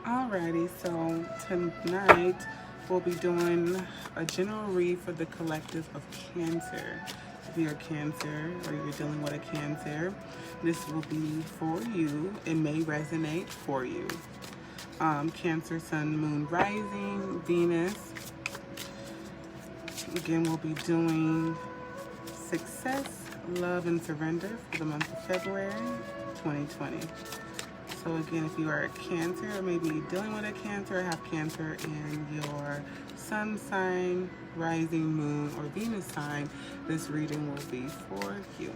Alrighty, so tonight we'll be doing a general read for the collective of Cancer. If you're a Cancer or you're dealing with a Cancer, this will be for you. It may resonate for you. Cancer, Sun, Moon, Rising, Venus. Again, we'll be doing success, love, and surrender for the month of February 2020. So again, if you are a Cancer or maybe dealing with a Cancer or have Cancer in your sun sign, rising, moon, or Venus sign, this reading will be for you.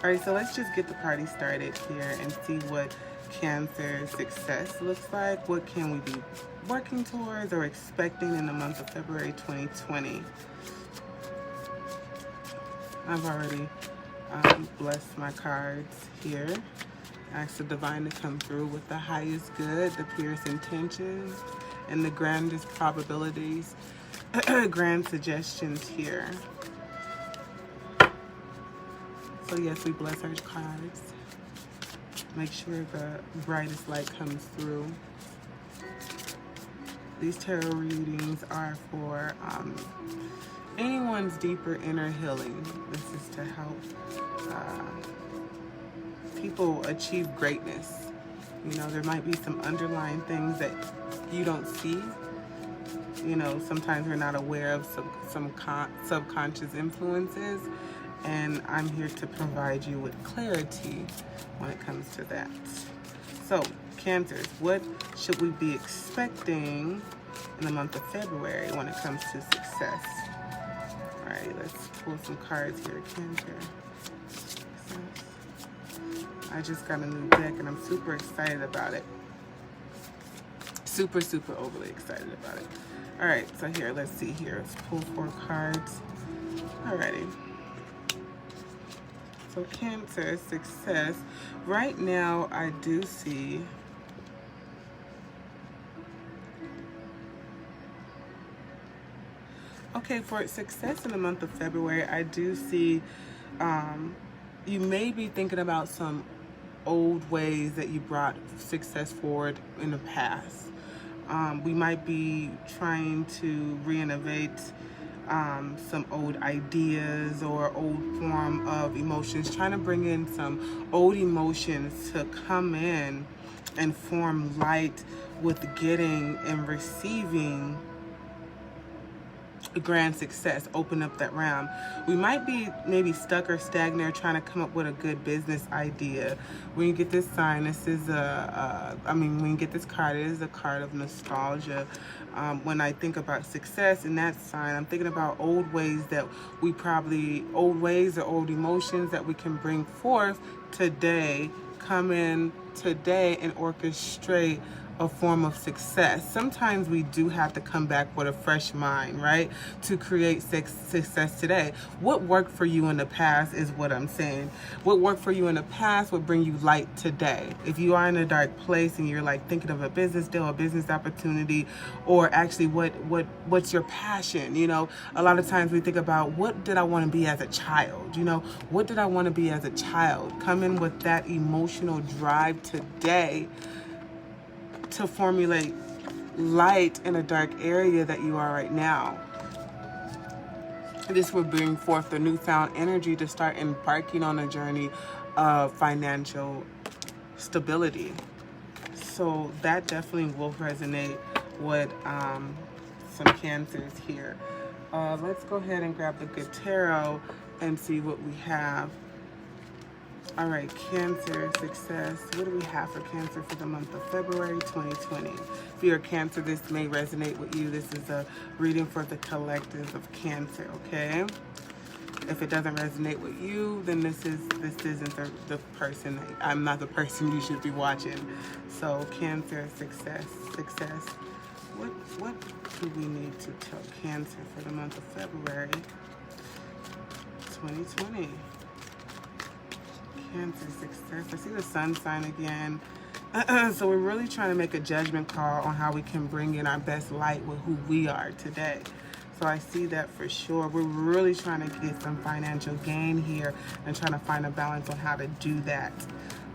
All right, so let's just get the party started here and see what Cancer success looks like. What can we be working towards or expecting in the month of February 2020? I've already blessed my cards here. Ask the divine to come through with the highest good, the purest intentions, and the grandest probabilities, grand suggestions here. So yes, we bless our cards. Make sure the brightest light comes through. These tarot readings are for anyone's deeper inner healing. This is to help people achieve greatness. You know, there might be some underlying things that you don't see. You know, sometimes we're not aware of some subconscious influences, and I'm here to provide you with clarity when it comes to that. So, Cancers, what should we be expecting in the month of February when it comes to success? All right, let's pull some cards here, Cancer. I just got a new deck and I'm super excited about it. Super overly excited about it. All right, so here, let's see here. Let's pull 4 cards. Alrighty. So Cancer, success. Right now, I do see okay, for success in the month of February, I do see you may be thinking about some old ways that you brought success forward in the past. We might be trying to reinnovate some old ideas or old form of emotions, trying to bring in some old emotions to come in and form light with getting and receiving a grand success, open up that realm. We might be maybe stuck or stagnant trying to come up with a good business idea. When you get this sign, this is when you get this card, it is a card of nostalgia. When I think about success in that sign, I'm thinking about old ways or old emotions that we can bring forth today, come in today and orchestrate a form of success. Sometimes we do have to come back with a fresh mind, right? To create success today. What worked for you in the past is what I'm saying. What worked for you in the past will bring you light today. If you are in a dark place and you're like thinking of a business deal, a business opportunity, or actually what's your passion? You know, a lot of times we think about, what did I want to be as a child? You know, what did I want to be as a child? Come in with that emotional drive today to formulate light in a dark area that you are right now. This will bring forth the newfound energy to start embarking on a journey of financial stability. So that definitely will resonate with some Cancers here. Let's go ahead and grab the good tarot and see what we have. All right, Cancer, success. What do we have for Cancer for the month of February 2020? If you're a Cancer, this may resonate with you. This is a reading for the collective of Cancer, okay? If it doesn't resonate with you, then this isn't the person. I'm not the person you should be watching. So Cancer, success. What do we need to tell Cancer for the month of February 2020? Cancer, success. I see the sun sign again. So we're really trying to make a judgment call on how we can bring in our best light with who we are today. So I see that for sure. We're really trying to get some financial gain here and trying to find a balance on how to do that.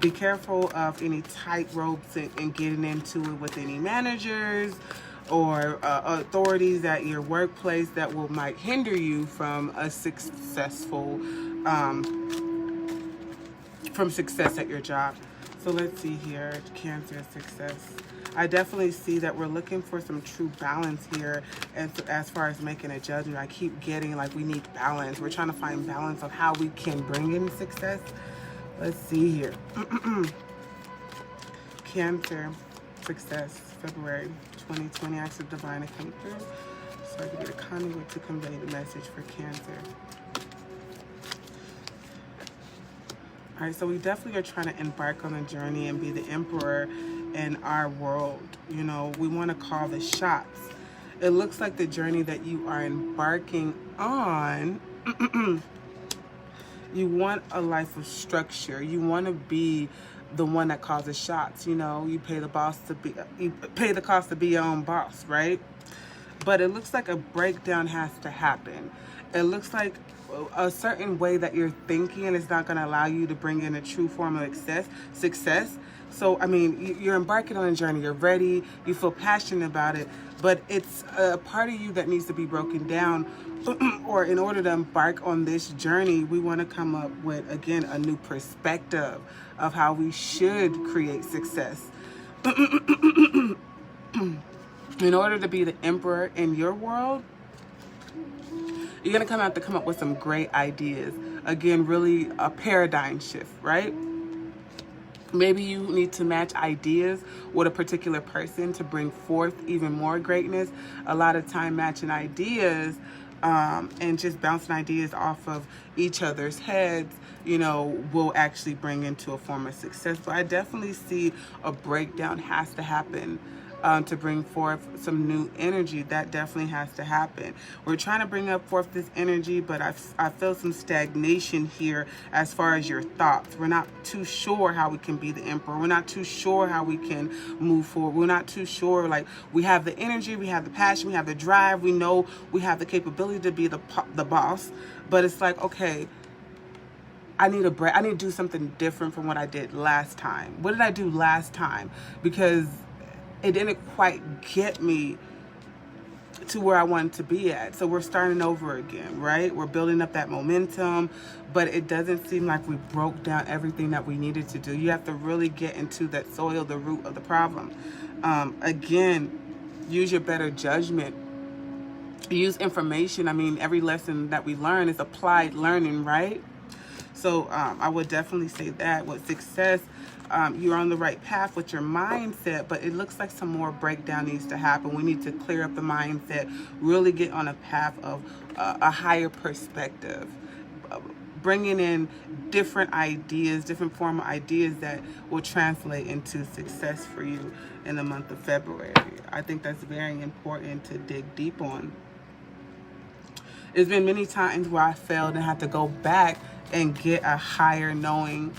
Be careful of any tight ropes and getting into it with any managers or authorities at your workplace that might hinder you from a successful from success at your job. So let's see here, Cancer success. I definitely see that we're looking for some true balance here. And so as far as making a judgment, I keep getting like we need balance. We're trying to find balance on how we can bring in success. Let's see here. Cancer success, February 2020. Acts of divine to come through. So I can get a conduit to convey the message for Cancer. All right, so we definitely are trying to embark on a journey and be the emperor in our world. You know, we want to call the shots. It looks like the journey that you are embarking on, you want a life of structure. You want to be the one that calls the shots. You know, you pay the cost to be your own boss, right? But it looks like a breakdown has to happen. It looks like a certain way that you're thinking is not going to allow you to bring in a true form of success. So, I mean, you're embarking on a journey. You're ready. You feel passionate about it. But it's a part of you that needs to be broken down. Or in order to embark on this journey, we want to come up with, again, a new perspective of how we should create success. In order to be the emperor in your world, you're going to have to come up with some great ideas. Again, really a paradigm shift, right? Maybe you need to match ideas with a particular person to bring forth even more greatness. A lot of time matching ideas and just bouncing ideas off of each other's heads, you know, will actually bring into a form of success. So I definitely see a breakdown has to happen. To bring forth some new energy. That definitely has to happen. We're trying to bring up forth this energy, but I feel some stagnation here as far as your thoughts. We're not too sure how we can be the emperor. We're not too sure how we can move forward. We're not too sure. Like, we have the energy, we have the passion, we have the drive. We know we have the capability to be the boss, but it's like, okay, I need a break. I need to do something different from what I did last time. What did I do last time? Because it didn't quite get me to where I wanted to be at. So we're starting over again, right? We're building up that momentum, but it doesn't seem like we broke down everything that we needed to do. You have to really get into that soil, the root of the problem. Again, use your better judgment. Use information. I mean, every lesson that we learn is applied learning, right? So I would definitely say that with success, you're on the right path with your mindset, but it looks like some more breakdown needs to happen. We need to clear up the mindset, really get on a path of a higher perspective, bringing in different ideas, different form of ideas that will translate into success for you in the month of February. I think that's very important to dig deep on. There's been many times where I failed and had to go back and get a higher knowing.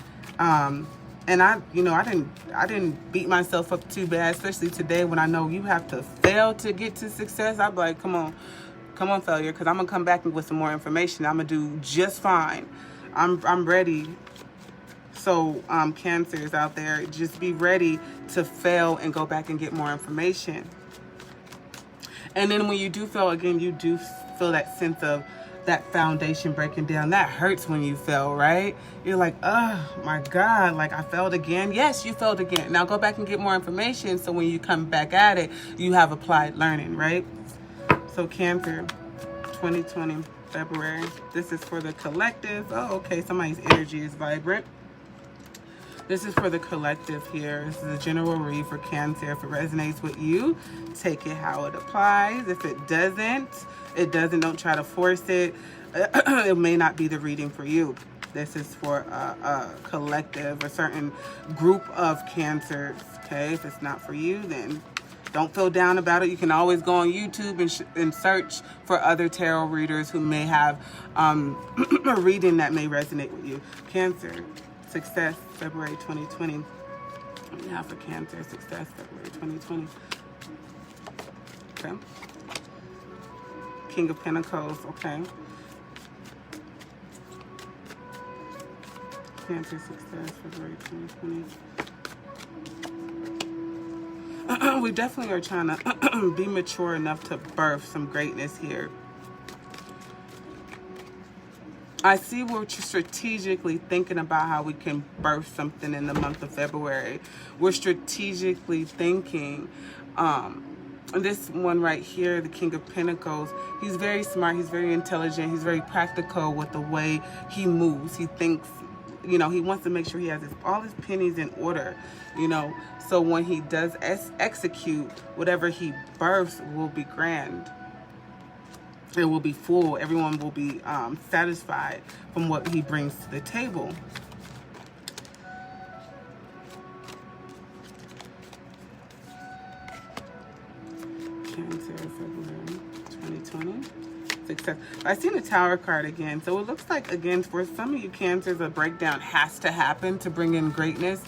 And I didn't beat myself up too bad, especially today when I know you have to fail to get to success. I'm like, come on, failure, because I'm gonna come back with some more information. I'm gonna do just fine. I'm ready. So Cancers out there, just be ready to fail and go back and get more information. And then when you do fail again, you do feel that sense of that foundation breaking down. That hurts when you fail, right? You're like, oh my God, like I failed again. Yes, you failed again. Now go back and get more information so when you come back at it, you have applied learning, right? So Cancer, 2020, February. This is for the collective. Oh, okay, somebody's energy is vibrant. This is for the collective here. This is a general read for Cancer. If it resonates with you, take it how it applies. If it doesn't, don't try to force it. It may not be the reading for you. This is for a collective, a certain group of Cancers, okay? If it's not for you, then don't feel down about it. You can always go on YouTube and search for other tarot readers who may have a reading that may resonate with you. Cancer, success, February 2020. Yeah, for Cancer, success, February 2020. Okay. King of Pentacles, okay. Cancer success, February 2020. We definitely are trying to be mature enough to birth some greatness here. I see we're strategically thinking about how we can birth something in the month of February. We're strategically thinking. This one right here, the King of Pentacles, he's very smart, he's very intelligent, he's very practical with the way he moves. He thinks, you know, he wants to make sure he has all his pennies in order, you know, so when he does execute, whatever he births will be grand. It will be full. Everyone will be satisfied from what he brings to the table. Cancer, February 2020. Success. I seen the Tower card again. So it looks like, again, for some of you Cancers, a breakdown has to happen to bring in greatness.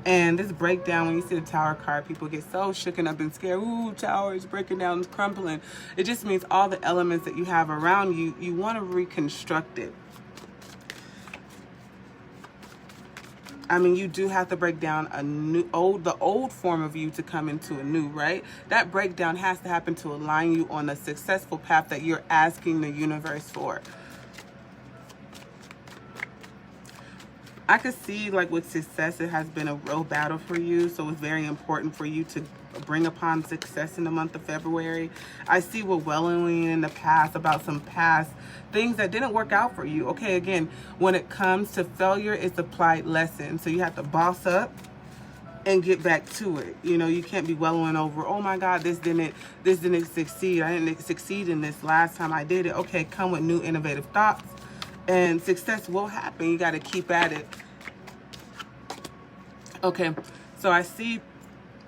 And this breakdown, when you see the Tower card, people get so shooken up and scared. Ooh, Tower is breaking down, it's crumbling. It just means all the elements that you have around you, you want to reconstruct it. I mean, you do have to break down the old form of you to come into a new, right? That breakdown has to happen to align you on a successful path that you're asking the universe for. I could see, like, with success, it has been a real battle for you. So it's very important for you to bring upon success in the month of February. I see we're wallowing in the past about some past things that didn't work out for you. Okay, again, when it comes to failure, it's applied lesson. So you have to boss up and get back to it. You know, you can't be wallowing over, oh my God, this didn't succeed. I didn't succeed in this last time I did it. Okay, come with new innovative thoughts and success will happen. You got to keep at it. Okay, so I see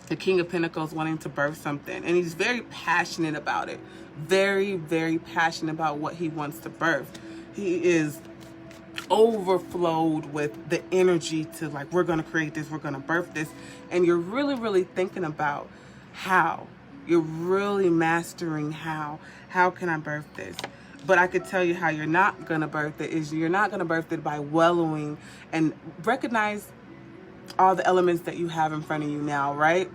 the King of Pentacles wanting to birth something, and he's very passionate about it. Very, very passionate about what he wants to birth. He is overflowed with the energy to, like, we're going to create this, we're going to birth this. And you're really, really thinking about how. You're really mastering how. How can I birth this? But I could tell you how you're not going to birth it is you're not going to birth it by wallowing, and recognize all the elements that you have in front of you now, right?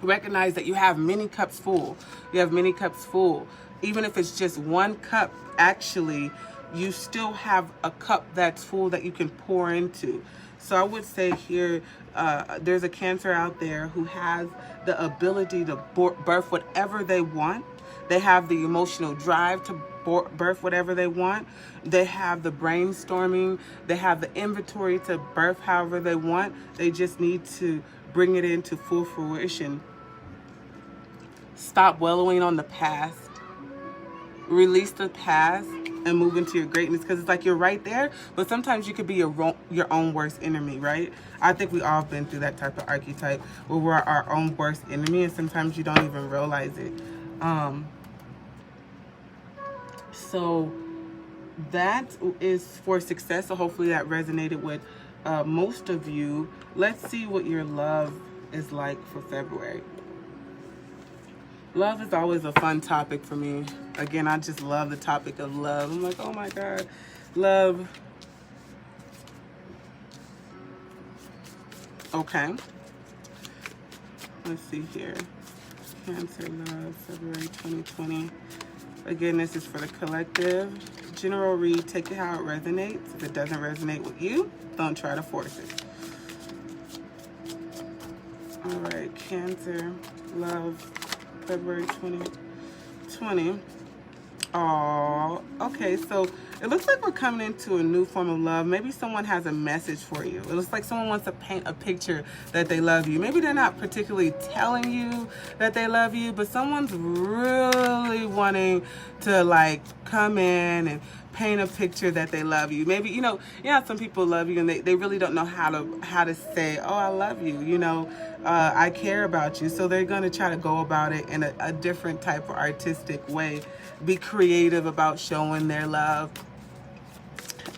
Recognize that you have many cups full. You have many cups full. Even if it's just one cup, actually, you still have a cup that's full that you can pour into. So I would say here, there's a Cancer out there who has the ability to birth whatever they want. They have the emotional drive to birth whatever they want. They have the brainstorming. They have the inventory to birth however they want. They just need to bring it into full fruition. Stop wallowing on the past. Release the past and move into your greatness, because it's like you're right there, but sometimes you could be your own worst enemy, right? I think we all have been through that type of archetype where we're our own worst enemy, and sometimes you don't even realize it. So that is for success. So hopefully that resonated with most of you. Let's see what your love is like for February. Love is always a fun topic for me. Again, I just love the topic of love. I'm like, oh my God, love. Okay. Let's see here. Cancer love, February 2020. Again, this is for the collective. General read, take it how it resonates. If it doesn't resonate with you, don't try to force it. All right, Cancer love, February 2020. Oh, okay, so it looks like we're coming into a new form of love. Maybe someone has a message for you. It looks like someone wants to paint a picture that they love you. Maybe they're not particularly telling you that they love you, but someone's really wanting to, like, come in and paint a picture that they love you. Maybe, you know, some people love you and they really don't know how to say, oh, I love you, you know, I care about you. So they're going to try to go about it in a different type of artistic way. Be creative about showing their love.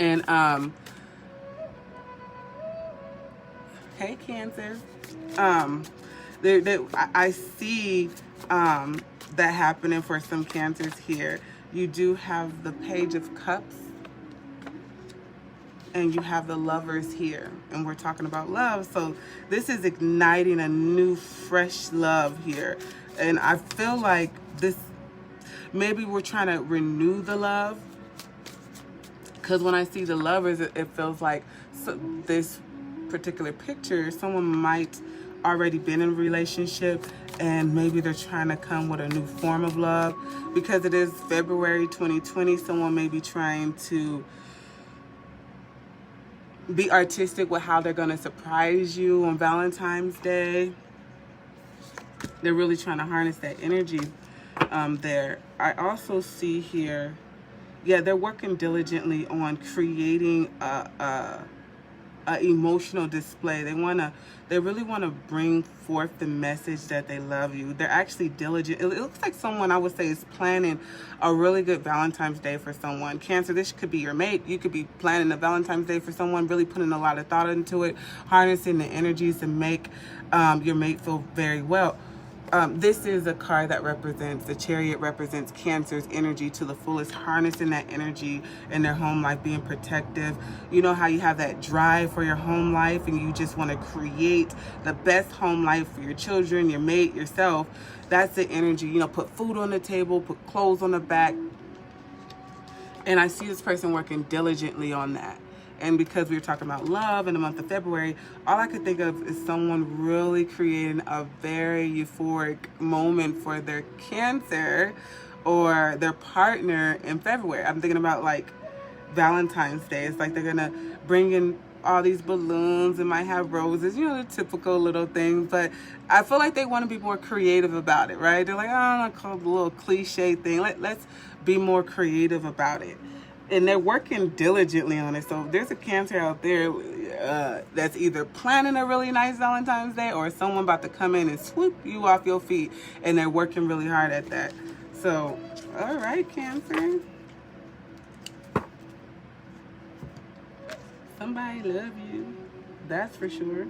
And hey, Cancer. I see that happening for some Cancers here. You do have the Page of Cups. and you have the Lovers here, and we're talking about love. So this is igniting a new, fresh love here. And I feel like this, maybe we're trying to renew the love, because when I see the Lovers, it feels like this particular picture, someone might already been in a relationship, and maybe they're trying to come with a new form of love. Because it is February 2020, someone may be trying to be artistic with how they're going to surprise you on Valentine's Day. They're really trying to harness that energy there. I also see here, yeah, they're working diligently on creating a emotional display. They really want to bring forth the message that they love you. They're actually diligent. It looks like someone, I would say, is planning a really good Valentine's Day for someone. Cancer, this could be your mate. You could be planning a Valentine's Day for someone, really putting a lot of thought into it, harnessing the energies to make your mate feel very well. This is a card that represents, the Chariot represents Cancer's energy to the fullest, harnessing that energy in their home life, being protective. You know how you have that drive for your home life and you just want to create the best home life for your children, your mate, yourself. That's the energy. You know, put food on the table, put clothes on the back. And I see this person working diligently on that. And because we were talking about love in the month of February, all I could think of is someone really creating a very euphoric moment for their Cancer or their partner in February. I'm thinking about like Valentine's Day. It's like they're going to bring in all these balloons and might have roses, you know, the typical little thing. But I feel like they want to be more creative about it, right? They're like, oh, I'm not call it a little cliche thing. Let's be more creative about it. And they're working diligently on it. So there's a Cancer out there that's either planning a really nice Valentine's Day or someone about to come in and swoop you off your feet. And they're working really hard at that. So, all right, Cancer. Somebody love you. That's for sure.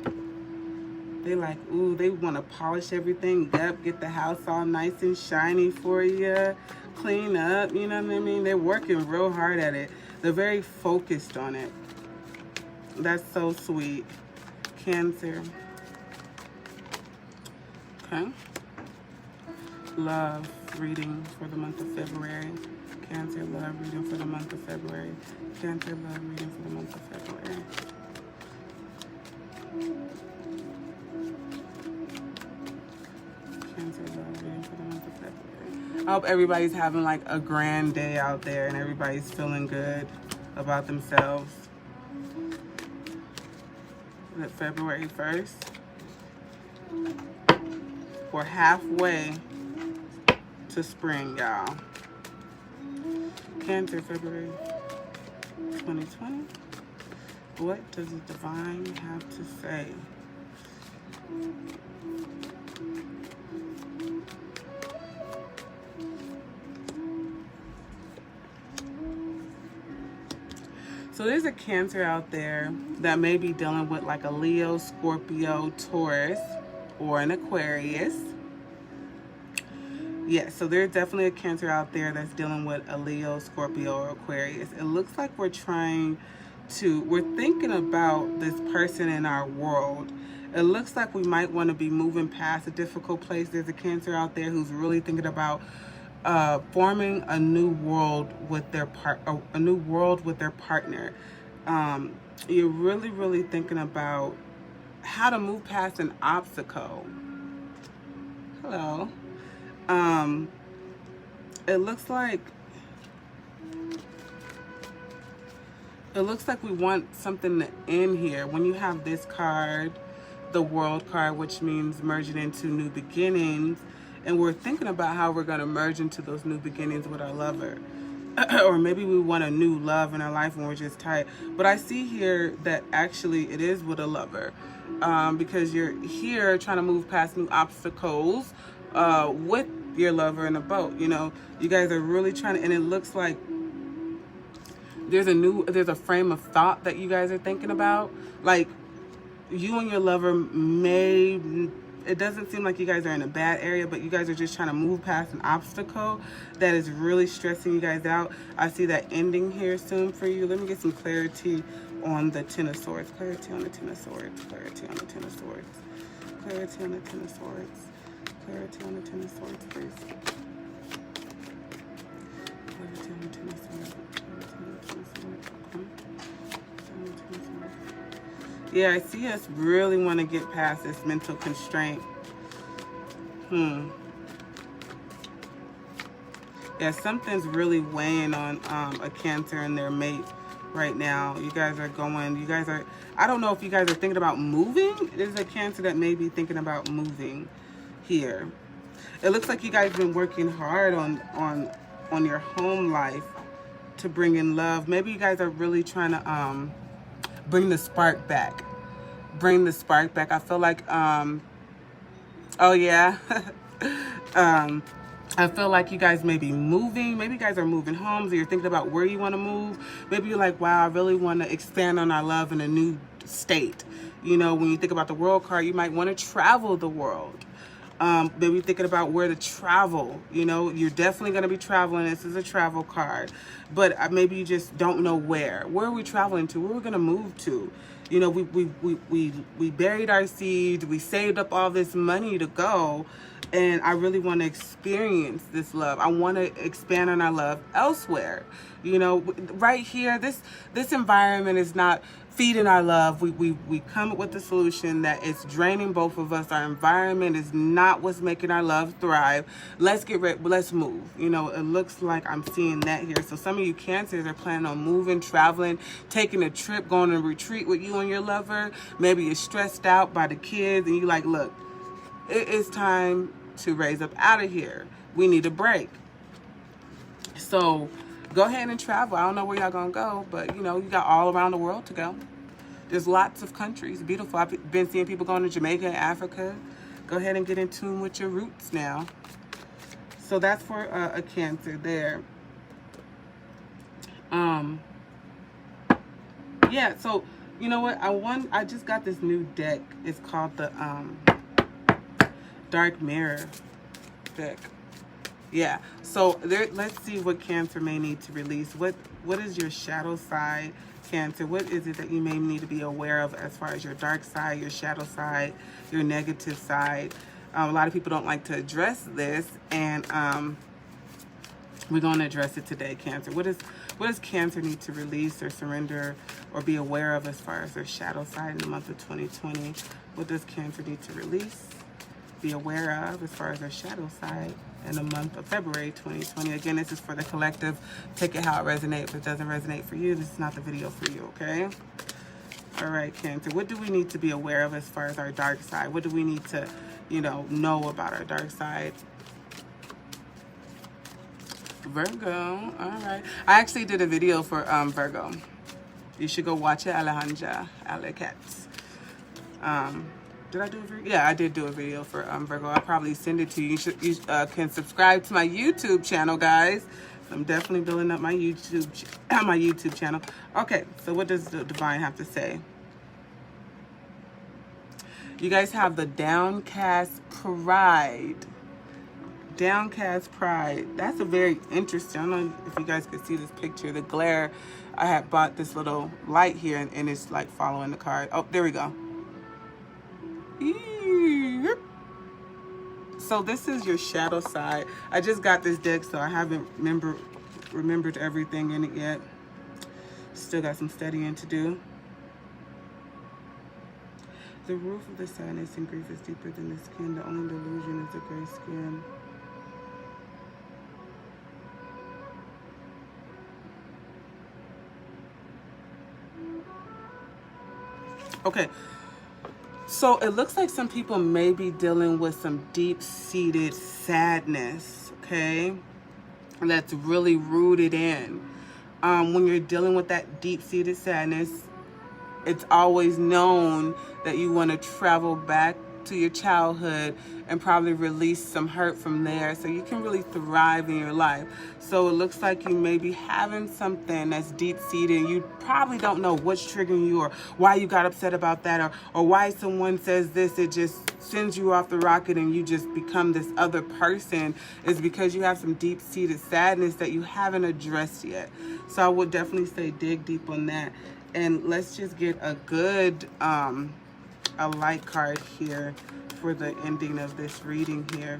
They like, ooh, they want to polish everything up, get the house all nice and shiny for you, clean up, you know what I mean? They're working real hard at it. They're very focused on it. That's so sweet. Cancer. Okay. Love reading for the month of February. Cancer, love reading for the month of February. Cancer, love reading for the month of February. Cancer, love reading for the month of February. I hope everybody's having like a grand day out there and everybody's feeling good about themselves. Is it February 1st? We're halfway to spring, y'all. Cancer, February 2020. What does the divine have to say? So there's a Cancer out there that may be dealing with like a Leo, Scorpio, Taurus, or an Aquarius. Yeah, so there's definitely a Cancer out there that's dealing with a Leo, Scorpio, or Aquarius. It looks like we're thinking about this person in our world. It looks like we might want to be moving past a difficult place. There's a Cancer out there who's really thinking about forming a new world with their partner. You're really thinking about how to move past an obstacle. Hello. It looks like we want something to end here. When you have this card, the World card, which means merging into new beginnings, and we're thinking about how we're going to merge into those new beginnings with our lover. Or maybe we want a new love in our life and we're just tired. But I see here that actually it is with a lover. Because you're here trying to move past new obstacles with your lover in a boat. You know, you guys are really trying to, and it looks like there's a frame of thought that you guys are thinking about. Like you and your lover it doesn't seem like you guys are in a bad area, but you guys are just trying to move past an obstacle that is really stressing you guys out. I see that ending here soon for you. Let me get some clarity on the Ten of Swords. Clarity on the Ten of Swords. Clarity on the Ten of Swords. Clarity on the Ten of Swords. Clarity on the Ten of Swords, please. Clarity on the Ten of Swords. Clarity on the Ten of Swords. Okay. Yeah, I see us really want to get past this mental constraint. Yeah, something's really weighing on a Cancer and their mate right now. You guys are, I don't know if you guys are thinking about moving. There's a Cancer that may be thinking about moving here. It looks like you guys have been working hard on your home life to bring in love. Maybe you guys are really trying to bring the spark back. Bring the spark back. I feel like, oh yeah. I feel like you guys may be moving. Maybe you guys are moving homes, or you're thinking about where you want to move. Maybe you're like, wow, I really want to expand on our love in a new state. You know, when you think about the World card, you might want to travel the world. Maybe thinking about where to travel. You know, you're definitely going to be traveling. This is a travel card. But maybe you just don't know where. Where are we traveling to? Where are we going to move to? You know, we buried our seeds. We saved up all this money to go. And I really want to experience this love. I want to expand on our love elsewhere. You know, right here, this environment is not feeding our love. We come up with a solution that is draining both of us. Our environment is not what's making our love thrive. Let's get ready. Let's move. You know, it looks like I'm seeing that here. So some of you Cancers are planning on moving, traveling, taking a trip, going on a retreat with you and your lover. Maybe you're stressed out by the kids and you're like, look, it is time to raise up out of here. We need a break. So go ahead and travel. I don't know where y'all gonna go, but you know, you got all around the world to go. There's lots of countries. Beautiful. I've been seeing people going to Jamaica, Africa. Go ahead and get in tune with your roots now. So that's for a Cancer there. Yeah, so you know what? I just got this new deck. It's called the Dark Mirror deck. Yeah, so let's see what Cancer may need to release. What is your shadow side, Cancer? What is it that you may need to be aware of as far as your dark side, your shadow side, your negative side? A lot of people don't like to address this, and we're going to address it today, Cancer. What does Cancer need to release or surrender or be aware of as far as their shadow side in the month of 2020? What does Cancer need to release, be aware of as far as their shadow side in the month of February 2020? Again, this is for the collective. Take it how it resonates. If it doesn't resonate for you, this is not the video for you, okay? All right, Cancer. What do we need to be aware of as far as our dark side? What do we need to, you know about our dark side? Virgo. All right. I actually did a video for Virgo. You should go watch it, Alejandra Alekatz. Did I do a video? Yeah, I did do a video for Virgo. I'll probably send it to you. You can subscribe to my YouTube channel, guys. I'm definitely building up my YouTube channel. Okay, so what does the Divine have to say? You guys have the Downcast Pride. Downcast Pride. That's a very interesting. I don't know if you guys could see this picture. The glare. I had bought this little light here, and it's like following the card. Oh, there we go. So this is your shadow side. I just got this deck, so I haven't remembered everything in it yet. Still got some studying to do. The roof of the sadness and grief is deeper than the skin. The only delusion is the gray skin. Okay. So it looks like some people may be dealing with some deep-seated sadness, okay? That's really rooted in. When you're dealing with that deep-seated sadness, it's always known that you want to travel back to your childhood and probably release some hurt from there so you can really thrive in your life. So it looks like you may be having something that's deep-seated. You probably don't know what's triggering you or why you got upset about that or why someone says this. It just sends you off the rocket and you just become this other person. It's because you have some deep-seated sadness that you haven't addressed yet. So I would definitely say dig deep on that. And let's just get a good, a light card here for the ending of this reading here.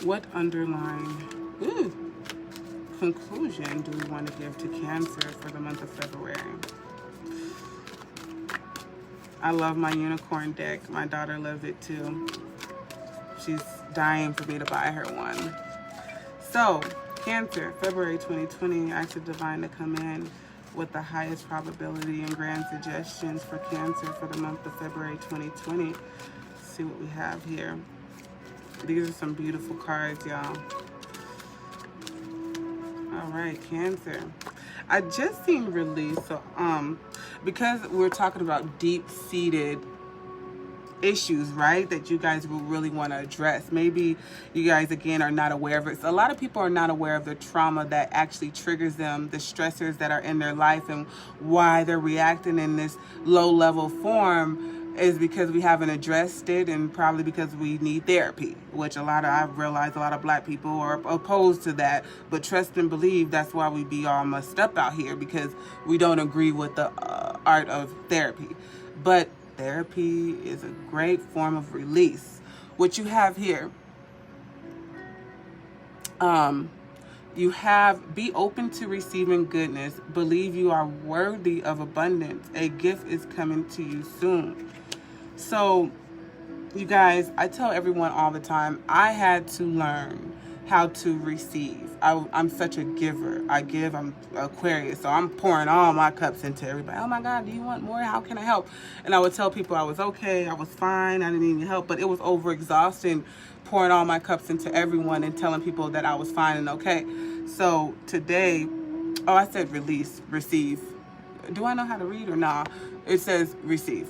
What underlying conclusion do we want to give to Cancer for the month of February? I love my unicorn deck. My daughter loves it too. She's dying for me to buy her one. So, Cancer, February 2020, ask the divine to come in with the highest probability and grand suggestions for Cancer for the month of February 2020. Let's see what we have here. These are some beautiful cards, y'all. All right, Cancer. I just seen release, so because we're talking about deep-seated issues, right, that you guys will really want to address. Maybe you guys again are not aware of it. So a lot of people are not aware of the trauma that actually triggers them, the stressors that are in their life, and why they're reacting in this low-level form is because we haven't addressed it, and probably because we need therapy, which I've realized a lot of black people are opposed to that. But trust and believe that's why we be all messed up out here, because we don't agree with the art of therapy. But therapy is a great form of release. What you have here, you have, be open to receiving goodness. Believe you are worthy of abundance. A gift is coming to you soon. So, you guys, I tell everyone all the time, I had to learn how to receive. I'm such a giver. I give. I'm Aquarius, so I'm pouring all my cups into everybody. Oh my God, do you want more? How can I help? And I would tell people I was okay, I was fine, I didn't need any help, but it was overexhausting pouring all my cups into everyone and telling people that I was fine and okay. So today, oh, I said release, receive. Do I know how to read or nah? It says receive.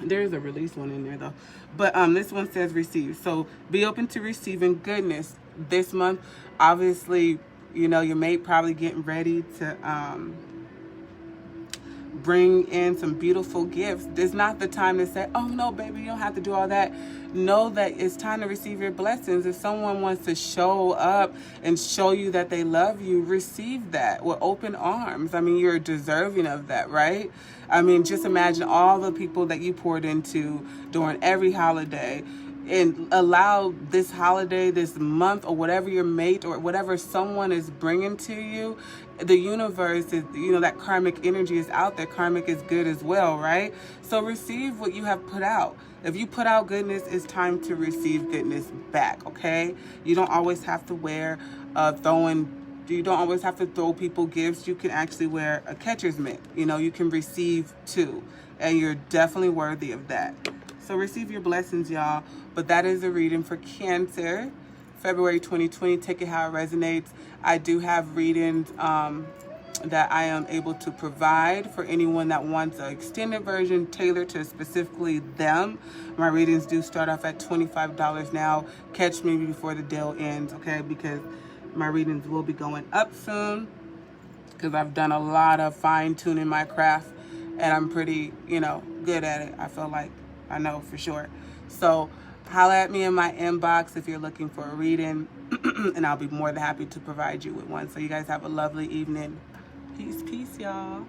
There's a release one in there though. But this one says receive. So be open to receiving goodness this month. Obviously, you know, your mate probably getting ready to bring in some beautiful gifts. There's not the time to say, oh no, baby, you don't have to do all that. Know that it's time to receive your blessings. If someone wants to show up and show you that they love you, receive that with open arms. I mean, you're deserving of that, right? I mean, just imagine all the people that you poured into during every holiday, and allow this holiday, this month, or whatever your mate or whatever someone is bringing to you. The universe is, you know, that karmic energy is out there. Karmic is good as well, right? So receive what you have put out. If you put out goodness, it's time to receive goodness back, okay? You don't always have to wear you don't always have to throw people gifts. You can actually wear a catcher's mitt. You know, you can receive too. And you're definitely worthy of that. So receive your blessings, y'all. But that is a reading for Cancer, February 2020. Take it how it resonates. I do have readings that I am able to provide for anyone that wants an extended version tailored to specifically them. My readings do start off at $25 now. Catch me before the deal ends, okay? Because my readings will be going up soon, because I've done a lot of fine-tuning my craft, and I'm pretty, you know, good at it. I feel like I know for sure. So holla at me in my inbox if you're looking for a reading, and I'll be more than happy to provide you with one. So you guys have a lovely evening. Peace, y'all.